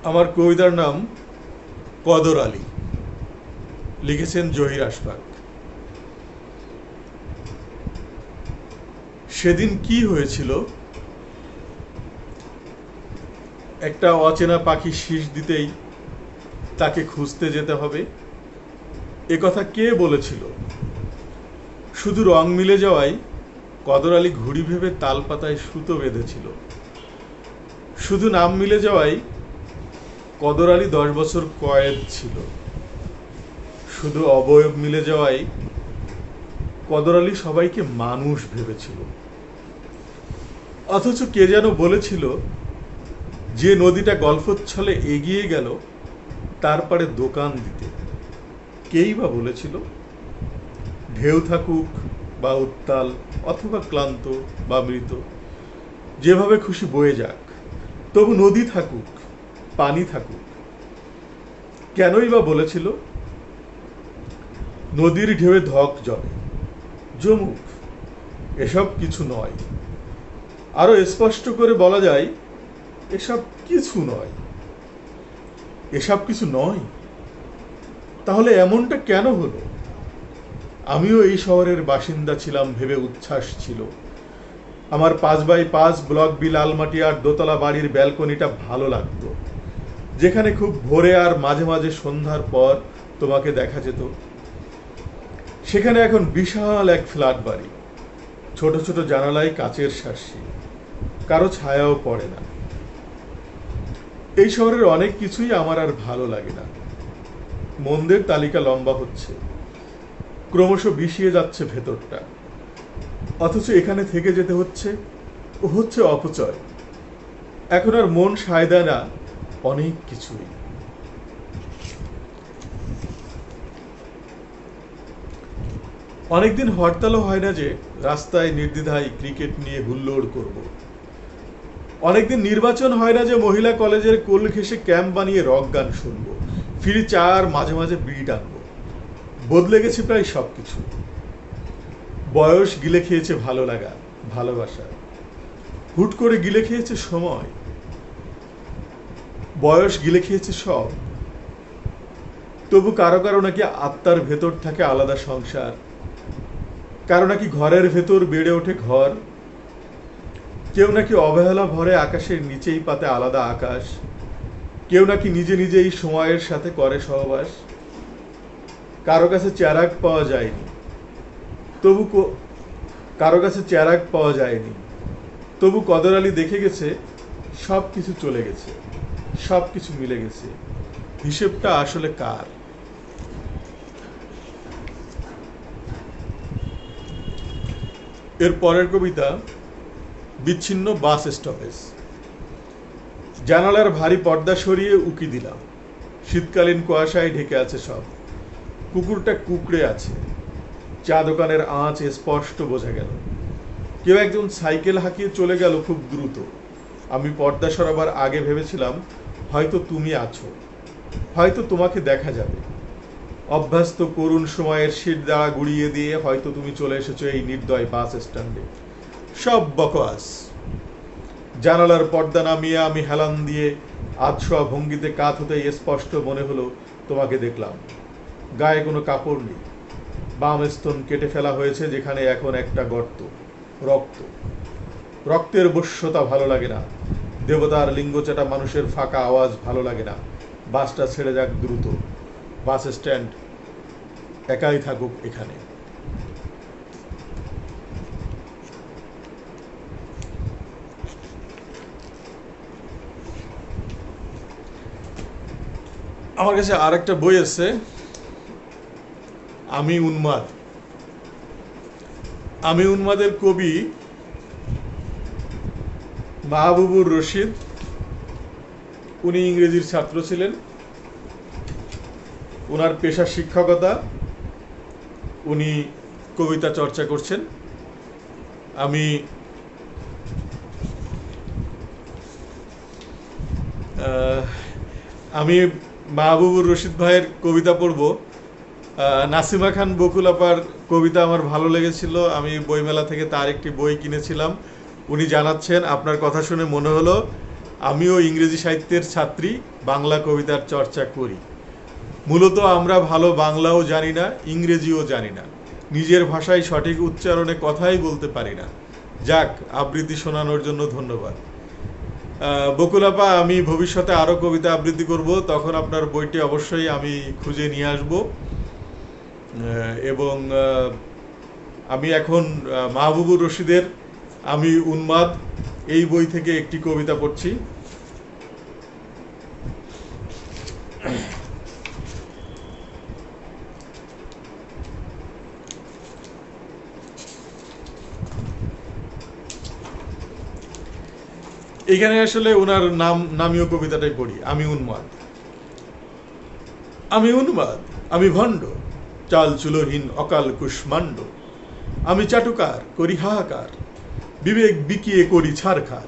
আমার কবিতার নাম কদর আলী, লিখেছেন জহির আশফাক। সেদিন কি হয়েছিল? একটা অচেনা পাখি শীষ দিতেই তাকে খুঁজতে যেতে হবে, এ কথা কে বলেছিল? শুধু রং মিলে যাওয়ায় কদর আলী ঘুড়ি ভেবে তাল পাতায় সুতো বেঁধেছিল। শুধু নাম মিলে যাওয়ায় কদর আলী 10 বছর কয়েদ ছিল। শুধু অবয়ব মিলে যাওয়ায় কদর আলী সবাইকে মানুষ ভেবেছিল। অথচ কে যেন বলেছিল, যে নদীটা গল্পচ্ছলে এগিয়ে গেল তার পাড়ে দোকান দিতে। কেই বা বলেছিল? ঢেউ থাকুক বা উত্তাল অথবা ক্লান্ত বা মৃত, যেভাবে খুশি বয়ে যাক, তবু নদী থাকুক, পানি থাকুক। কেনই বা বলেছিল? নদীর ঢেউয়ে ধক জমে, জমুক, এসব কিছু নয়। আরো স্পষ্ট করে বলা যায়, এসব কিছু নয়। এসব কিছু নয়, তাহলে এমনটা কেন হলো? আমিও এই শহরের বাসিন্দা ছিলাম ভেবে উচ্ছ্বাস ছিল। আমার 5x5 ব্লক বি লালমাটি আর দোতলা বাড়ির ব্যালকনিটা ভালো লাগতো, যেখানে খুব ভোরে আর মাঝে মাঝে সন্ধ্যার পর তোমাকে দেখা যেত। সেখানে এখন বিশাল এক ফ্ল্যাট বাড়ি, ছোট ছোট জানালায় কাচের শাসি, কারো ছায়াও পড়ে না। এই শহরের অনেক কিছুই আমার আর ভালো লাগে না। মন্দের তালিকা লম্বা হচ্ছে, ক্রমশ বিষিয়ে যাচ্ছে ভেতরটা। অথচ এখানে থেকে যেতে হচ্ছে, ও হচ্ছে অপচয়। এখন আর মন সায় দেয় না অনেক কিছুই। অনেকদিন হরতালও হয় না যে রাস্তায় নির্দ্বিধায় ক্রিকেট নিয়ে হুল্লোড় করব। অনেকদিন নির্বাচন হয় না যে মহিলা কলেজের কোল ঘেঁষে ক্যাম্প বানিয়ে রক গান শুনবো, ফ্রি চা আর মাঝে মাঝে বিড়ি টানবো। বদলে গেছে প্রায় সবকিছু। বয়স গিলে খেয়েছে ভালো লাগা, ভালোবাসা। হুট করে গিলে খেয়েছে সময়। বয়স গিলে খেয়েছে সব। তবু কারো কারো নাকি আত্মার ভেতর থাকে আলাদা সংসার, কারো নাকি ঘরের ভেতর বেড়ে ওঠে ঘর। কেউ নাকি অবহেলা ভরে আকাশের নিচেই পাতে আলাদা আকাশ। কেউ নাকি নিজে নিজেই সময়ের সাথে করে সহবাস। কারো কাছে চেরাগ পাওয়া যায়নি, কারো কাছে চেরাগ পাওয়া যায়নি, তবু কদর আলী দেখে গেছে সব কিছু চলে গেছে, সব কিছু মিলে গেছে। হিসেবটা আসলে কার? এর পরের কবিতা বিচ্ছিন্ন বাস স্টপেজ। জানালার ভারী পর্দা সরিয়ে উকি দিলাম। শীতকালীন কুয়াশায় ঢেকে আছে সব। কুকুরটা কুকড়ে আছে। চা দোকানের আঁচ স্পষ্ট বোঝা গেল। কেউ একজন সাইকেল হাঁকিয়ে চলে গেল খুব দ্রুত। আমি পর্দা সরাবার আগে ভেবেছিলাম, হয়তো তুমি আছো, হয়তো তোমাকে দেখা যাবে। অভ্যস্ত করুণ সময়ের শীত দ্বারা গুড়িয়ে দিয়ে হয়তো তুমি চলে এসেছো এই নির্দয় বাস স্ট্যান্ডে। সব বকওয়াস। জানালার পর্দা নামিয়ে আমি হেলান দিয়ে আধশোয়া ভঙ্গিতে কাত হতে স্পষ্ট মনে হলো তোমাকে দেখলাম। গায়ে কোনো কাপড় নেই, বাম স্তন কেটে ফেলা হয়েছে যেখানে এখন একটা গর্ত। রক্ত, রক্তের বশ্যতা ভালো লাগে না। দেবতার লিঙ্গচাটা মানুষের ফাঁকা আওয়াজ ভালো লাগে না। বাসটা ছেড়ে যাক দ্রুত। বাস স্ট্যান্ড একাই থাকুক এখানে। আমার কাছে আর একটা বই আছে, আমি উন্মাদ। আমি উন্মাদের কবি মাহবুবুর রশিদ। উনি ইংরেজির ছাত্র ছিলেন। ওনার পেশা শিক্ষকতা। উনি কবিতা চর্চা করছেন। আমি মাহবুবুর রশিদ ভাইয়ের কবিতা পড়ব। নাসিমা খান বকুল আপার কবিতা আমার ভালো লেগেছিল। আমি বইমেলা থেকে তার একটি বই কিনেছিলাম। উনি জানাচ্ছেন, আপনার কথা শুনে মনে হলো আমিও ইংরেজি সাহিত্যের ছাত্রী, বাংলা কবিতার চর্চা করি। মূলত আমরা ভালো বাংলাও জানি না, ইংরেজিও জানি না, নিজের ভাষায় সঠিক উচ্চারণে কথাই বলতে পারি না। যাক, আবৃত্তি শোনানোর জন্য ধন্যবাদ। বকুলাপা, আমি ভবিষ্যতে আরও কবিতা আবৃত্তি করব, তখন আপনার বইটি অবশ্যই আমি খুঁজে নিয়ে আসব। এবং আমি এখন মাহবুবুর রশিদের আমি উন্মাদ এই বই থেকে একটি কবিতা পড়ছি। এখানে আসলে ওনার নামীয় কবিতাটাই পড়ি। আমি উন্মাদ। আমি উন্মাদ, আমি ভণ্ড, চাল চুলোহীন অকাল কুষ্মাণ্ড। আমি চাটুকার, করি হাহাকার, বিবেক বিকিয়ে করি ছারখার।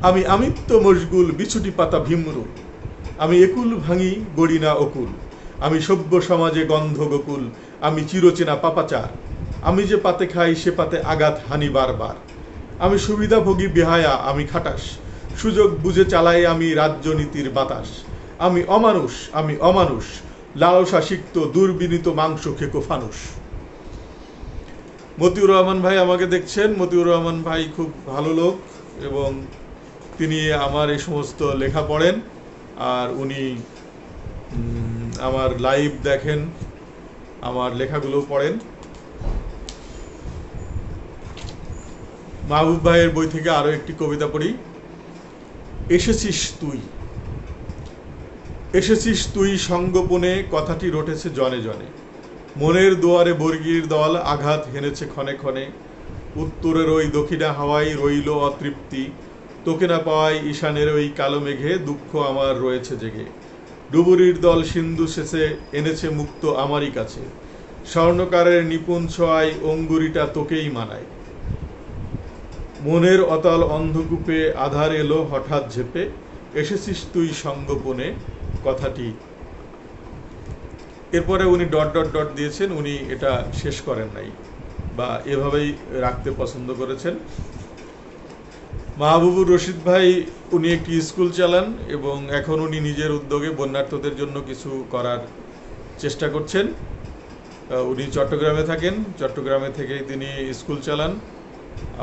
আমি আমিত্ব মশগুল, বিছুটি পাতা ভীমরুল। আমি একুল ভাঙি, গড়ি না অকুল। আমি সভ্য সমাজে গন্ধ গোকুল। আমি চিরচেনা পাপাচার। আমি যে পাতে খাই সে পাতে আঘাত হানি বারবার। আমি সুবিধাভোগী বেহায়া, আমি খাটাস, সুযোগ বুঝে চালাই আমি রাজ্যনীতির বাতাস। আমি অমানুষ, আমি অমানুষ, লালসা সিক্ত দুর্বিনীত মাংস খেকো ফানুষ। মতিউর রহমান ভাই আমাকে দেখছেন। মতিউর রহমান ভাই খুব ভালো লোক এবং তিনি আমার এই সমস্ত লেখা পড়েন, আর উনি আমার লাইভ দেখেন, আমার লেখাগুলো পড়েন। মাহবুব ভাইয়ের বই থেকে আরো একটি কবিতা পড়ি। এসেছিস তুই, এসেছিস তুই সঙ্গোপনে, কথাটি রটেছে জনে জনে। মনের দুয়ারে বর্গির দল আঘাত হেনেছে ক্ষণে ক্ষণে। উত্তরের ওই দক্ষিণা হাওয়ায় রইল অতৃপ্তি। তোকে না পাওয়ায় ঈশানের ওই কালো মেঘে দুঃখ আমার রয়েছে জেগে। ডুবুরির দল সিন্ধু শেষে এনেছে মুক্ত আমারই কাছে। স্বর্ণকারের নিপুণ ছোঁয়ায় অঙ্গুরিটা তোকেই মানায়। মনের অতল অন্ধকূপে আধার এলো হঠাৎ ঝেপে। এসেছিস তুই সঙ্গোপনে, কথাটি। এরপরে উনি ডট ডট ডট দিয়েছেন, উনি এটা শেষ করেন নাই বা এভাবেই রাখতে পছন্দ করেছেন। মাহবুবুর রশিদ ভাই, উনি একটি স্কুল চালান এবং এখন উনি নিজের উদ্যোগে বন্যার্থদের জন্য কিছু করার চেষ্টা করছেন। উনি চট্টগ্রামে থাকেন, চট্টগ্রামে থেকেই তিনি স্কুল চালান।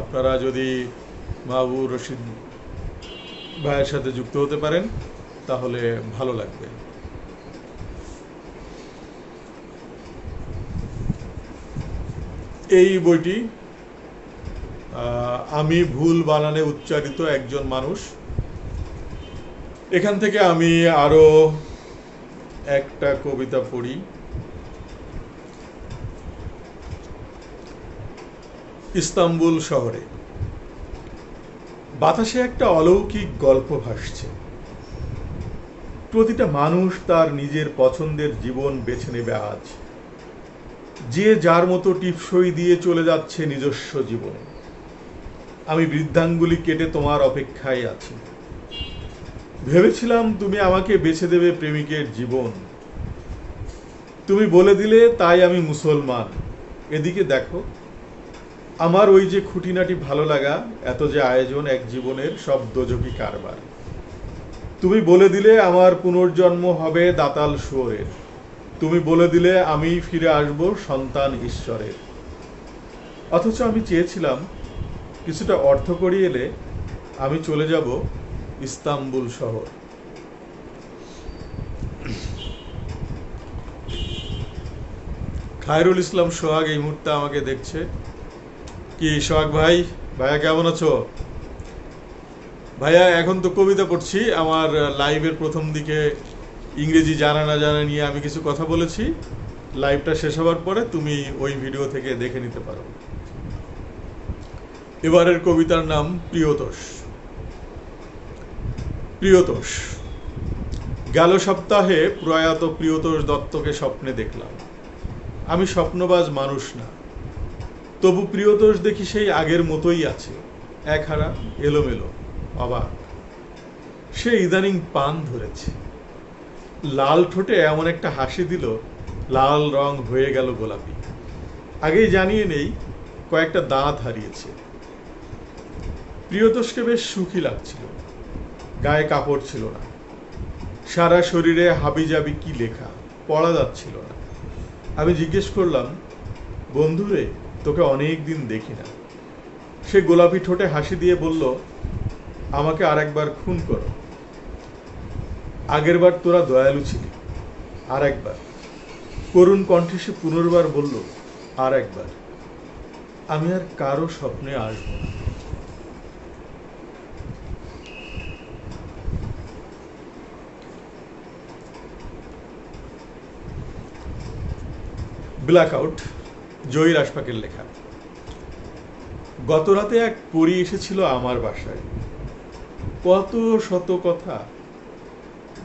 আপনারা যদি মাহবুবুর রশিদ ভাইয়ের সাথে যুক্ত হতে পারেন তাহলে ভালো লাগবে। এই বইটি আমি ভুল বানানে উচ্চারিত একজন মানুষ। এখান থেকে আমি আরো একটা কবিতা পড়ি। ইস্তাম্বুল শহরে বাতাসে একটা অলৌকিক গল্প ভাসছে। প্রতিটা মানুষ তার নিজের পছন্দের জীবন বেছে নেবে আজ। যে যার মতো টিপসই দিয়ে চলে যাচ্ছে নিজস্ব জীবনে। আমি বৃদ্ধাঙ্গুলি কেটে তোমার অপেক্ষায় আছি। ভেবেছিলাম তুমি আমাকে বেছে দেবে প্রেমিকের জীবন। তুমি বলে দিলে তাই আমি মুসলমান। এদিকে দেখো, আমার ওই যে খুঁটিনাটি ভালো লাগা, এত যে আয়োজন এক জীবনের, সব দোজকি কারবার। তুমি বলে দিলে আমার পুনর্জন্ম হবে দাতাল শুয়োরের। তুমি বলে দিলে আমি ফিরে আসব সন্তান ঈশ্বরের। অথচ আমি চেয়েছিলাম কিছুটা অর্থ করি এলে আমি চলে যাব ইস্তাম্বুল শহর। খায়রুল ইসলাম সোহাগ এই মুহূর্তে আমাকে দেখছে। কি সোহাগ ভাই, ভাইয়া কেমন আছো? ভাইয়া এখন তো কবিতা পড়ছি। আমার লাইভের প্রথম দিকে ইংরেজি জানা না জানা নিয়ে আমি কিছু কথা বলেছি। লাইভটা শেষ হওয়ার পরে তুমি ওই ভিডিও থেকে দেখে নিতে পারো। এবারের কবিতার নাম প্রিয়তোষ। প্রিয়তোষ। গেল সপ্তাহে প্রয়াত প্রিয়তোষ দত্তকে স্বপ্নে দেখলাম। আমি স্বপ্নবাজ মানুষ না, তবু প্রিয়তোষ দেখি সেই আগের মতোই আছে, একহারা, এলোমেলো, অবাক। সে ইদানিং পান ধরেছে। লাল ঠোঁটে এমন একটা হাসি দিল, লাল রং হয়ে গেল গোলাপি। আগেই জানিয়ে নেই কয়েকটা দাঁত হারিয়েছে। প্রিয়তোষকে বেশ সুখী লাগছিল। গায়ে কাপড় ছিল না, সারা শরীরে হাবিজাবি কি লেখা, পড়া যাচ্ছিল না। আমি জিজ্ঞেস করলাম, বন্ধুরে, তোকে অনেক দিন দেখি না। সে গোলাপি ঠোঁটে হাসি দিয়ে বলল, আমাকে আরেকবার খুন করো। আগেরবার তোরা দয়ালু ছিলি, আর একবার। করুণ কণ্ঠে সে পুনর্বার বলল, আর একবার। আমি আর কারো স্বপ্নে আসব না। ব্ল্যাক আউট, জহির আশফাকের লেখা। গত রাতে এক পরী এসেছিল আমার বাসায়। কত শত কথা।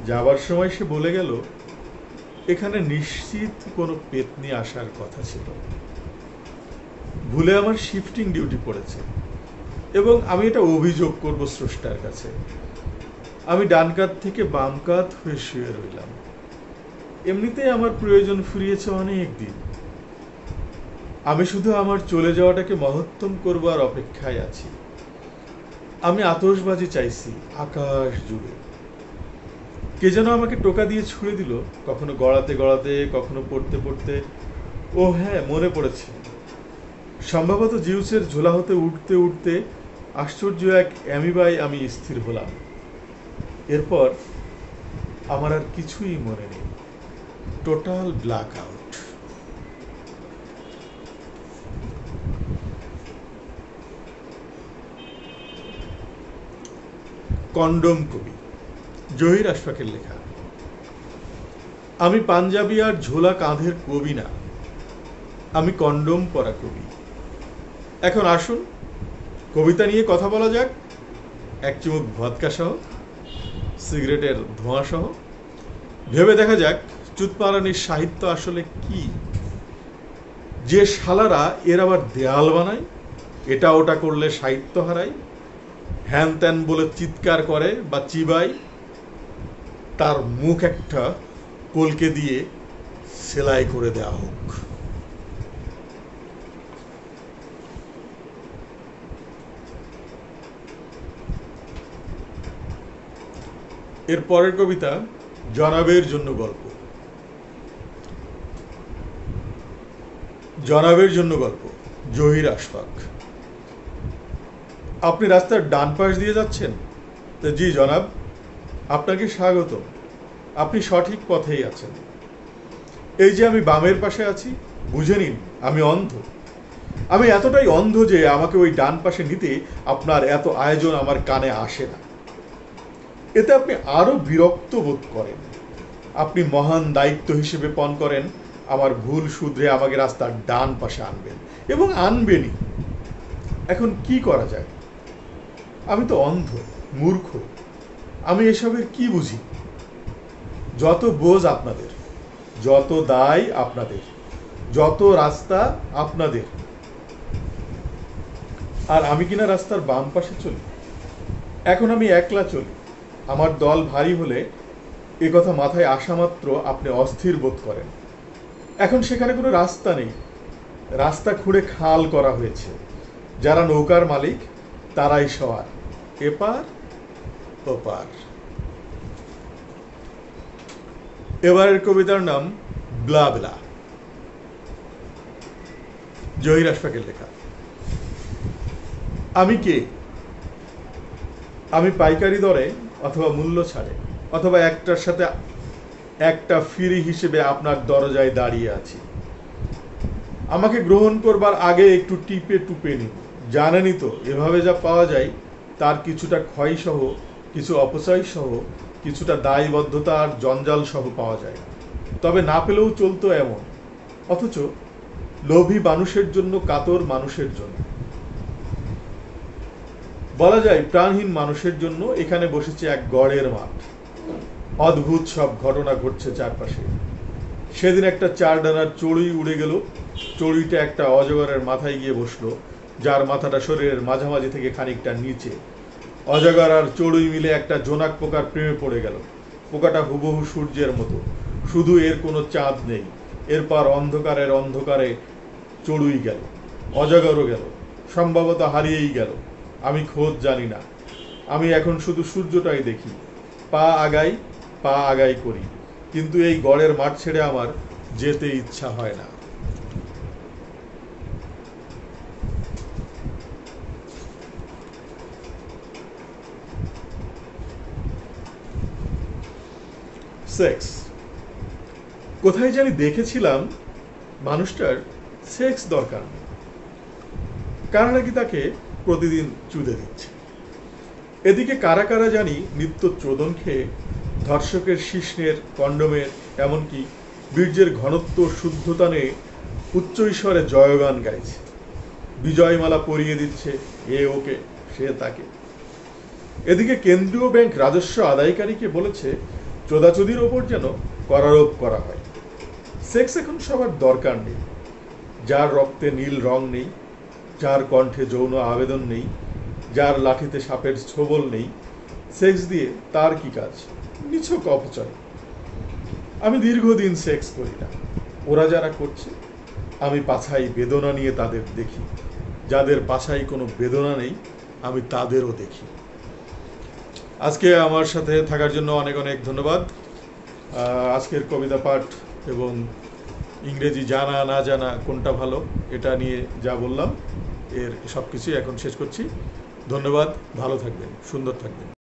যাবার সময় সে বলে গেল, এখানে নিশ্চিত কোনো পেতনি আসার কথা ছিল। ভুলে আমার শিফটিং ডিউটি পড়েছে এবং আমি এটা অভিযোগ করব স্রষ্টার কাছে। আমি ডান কাত থেকে বাম কাত হয়ে শুয়ে রইলাম। এমনিতেই আমার প্রয়োজন ফুরিয়েছে অনেক দিন। আমি শুধু আমার চলে যাওয়াটাকে মহত্তম করবার অপেক্ষায় আছি। আমি আতশবাজি চাইছি আকাশ জুড়ে। কে যেন আমাকে টোকা দিয়ে ছুঁড়ে দিল, কখনো গড়াতে গড়াতে, কখনো পড়তে পড়তে। ও হ্যাঁ, মনে পড়েছে। সম্ভবত জিউসের ঝোলা হতে উঠতে উঠতে আশ্চর্য এক অ্যামিবায় আমি স্থির হলাম। এরপর আমার আর কিছুই মনে নেই। Total black out. কন্ডম কবি, জহির আশফাকের লেখা। আমি পাঞ্জাবি আর ঝোলা কাঁধের কবি না, আমি কন্ডম পরা কবি। এখন আসুন কবিতা নিয়ে কথা বলা যাক, এক চুমুক ভদকা সহ, সিগারেটের ধোঁয়া সহ। ভেবে দেখা যাক চুতপারানির সাহিত্য আসলে কি। যে শালারা এর আবার দেয়াল বানায়, এটা ওটা করলে সাহিত্য হারায়, হ্যান ত্যান বলে চিৎকার করে বা চিবাই, তার মুখ একটা কলকে দিয়ে সেলাই করে দেওয়া হোক। এর পরের কবিতা জনাবের জন্য গল্প। জনাবের জন্য গল্প, জহির আশফাক। আপনি রাস্তার ডান পাশ দিয়ে যাচ্ছেন? জি জনাব, আপনাকে স্বাগত। আপনি সঠিক পথেই আছেন। এই যে আমি বামের পাশে আছি, বুঝে নিন আমি অন্ধ। আমি এতটাই অন্ধ যে আমাকে ওই ডান পাশে নিতে আপনার এত আয়োজন আমার কানে আসে না। এতে আপনি আরো বিরক্ত বোধ করেন। আপনি মহান দায়িত্ব হিসেবে পণ করেন আমার ভুল শুধরে আমাকে রাস্তার ডান পাশে আনবেন, এবং আনবেনই। এখন কি করা যায়? আমি তো অন্ধ, মূর্খ। আমি এসবের কি বুঝি? যত বোঝ আপনাদের, যত দায় আপনাদের, যত রাস্তা আপনাদের, আর আমি কিনা রাস্তার বাম পাশে চলি। এখন আমি একলা চলি। আমার দল ভারী হলে এ কথা মাথায় আসা মাত্র আপনি অস্থির বোধ করেন। এখন সেখানে কোনো রাস্তা নেই। রাস্তা খুঁড়ে খাল করা হয়েছে। যারা নৌকার মালিক তারাই সওয়ার, এপার ওপার। এবারের কবিতার নাম ব্লাবলা, জহির আশফাকের লেখা। আমি কে? আমি পাইকারি দরে অথবা মূল্য ছাড়ে অথবা একটার সাথে একটা ফ্রি হিসেবে আপনার দরজায় দাঁড়িয়ে আছি। আমাকে গ্রহণ করবার আগে একটু টিপে টুপে নিন। জানেনই তো এভাবে যা পাওয়া যায় তার কিছুটা ক্ষয় সহ, কিছু অপচয় সহ, কিছুটা দায়বদ্ধতা আর জঞ্জাল সহ পাওয়া যায়। তবে না পেলেও চলতো এমন, অথচ লোভী মানুষের জন্য, কাতর মানুষের জন্য, বলা যায় প্রাণহীন মানুষের জন্য এখানে বসেছে এক গড়ের মাঠ। অদ্ভুত সব ঘটনা ঘটছে চারপাশে। সেদিন একটা 4 ডানার চড়ুই উড়ে গেল। চড়ুইটা একটা অজগরের মাথায় গিয়ে বসলো, যার মাথাটা শরীরের মাঝামাঝি থেকে খানিকটা নিচে। অজগর আর চড়ুই মিলে একটা জোনাক পোকার প্রেমে পড়ে গেল। পোকাটা হুবহু সূর্যের মতো, শুধু এর কোনো চাঁদ নেই। এরপর অন্ধকারের অন্ধকারে চড়ুই গেল, অজগরও গেল, সম্ভবত হারিয়েই গেল। আমি খোঁজ জানি না। আমি এখন শুধু সূর্যটাই দেখি, পা আগাই করি, কিন্তু এই গড়ের মাঠ ছেড়ে আমার যেতে ইচ্ছা হয় না। সেক্স। কোথায় জানি দেখেছিলাম মানুষটার সেক্স দরকার নেই, কারা নাকি তাকে প্রতিদিন চুদে দিচ্ছে। এদিকে কারা কারা জানি নিত্য চোদন খেয়ে ধর্ষকের শিশ্নের, কন্ডোমের, এমনকি বীর্যের ঘনত্ব শুদ্ধতা নিয়ে উচ্চ ঈশ্বরে জয়গান গাইছে, বিজয়মালা পরিয়ে দিচ্ছে এ ওকে, সে তাকে। এদিকে কেন্দ্রীয় ব্যাংক রাজস্ব আদায়কারীকে বলেছে চোদাচুদির ওপর যেন করারোপ করা হয়। সেক্স এখন সবার দরকার নেই, যার রক্তে নীল রং নেই, যার কণ্ঠে যৌন আবেদন নেই, যার লাঠিতে সাপের ছোবল নেই, সেক্স দিয়ে তার কি কাজ? নিছক অপচয়। আমি দীর্ঘদিন সেক্স করি না, ওরা যারা করছে আমি পাছায় বেদনা নিয়ে তাদের দেখি, যাদের পাছায় কোনো বেদনা নেই আমি তাদেরও দেখি। আজকে আমার সাথে থাকার জন্য অনেক অনেক ধন্যবাদ। আজকের কবিতা পাঠ এবং ইংরেজি জানা না জানা কোনটা ভালো এটা নিয়ে যা বললাম, এর সব কিছুই এখন শেষ করছি। ধন্যবাদ, ভালো থাকবেন, সুন্দর থাকবেন।